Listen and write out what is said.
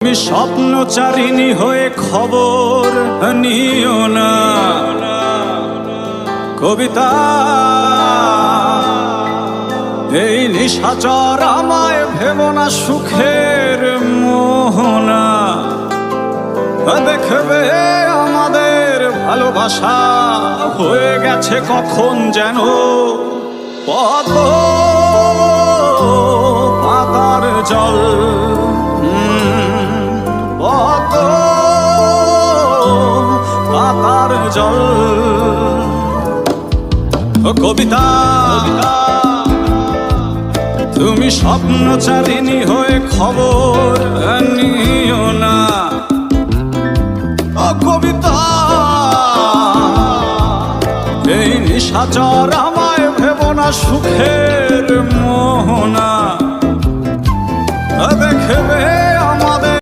তুমি স্বপ্নচারিণী হয়ে খবর নিও না। কবিতা এই নিশাচর আমায় ভেবো না সুখের মোহনা। দেখবে আমাদের ভালোবাসা হয়ে গেছে কখন যেন পদ্ম পাতার জল। পদ্ম পাতার জল। কবিতা তুমি স্বপ্নচারিণী হয়ে খবর নিও না। কবিতা এই নিশাচর আমায় ভেবো না সুখে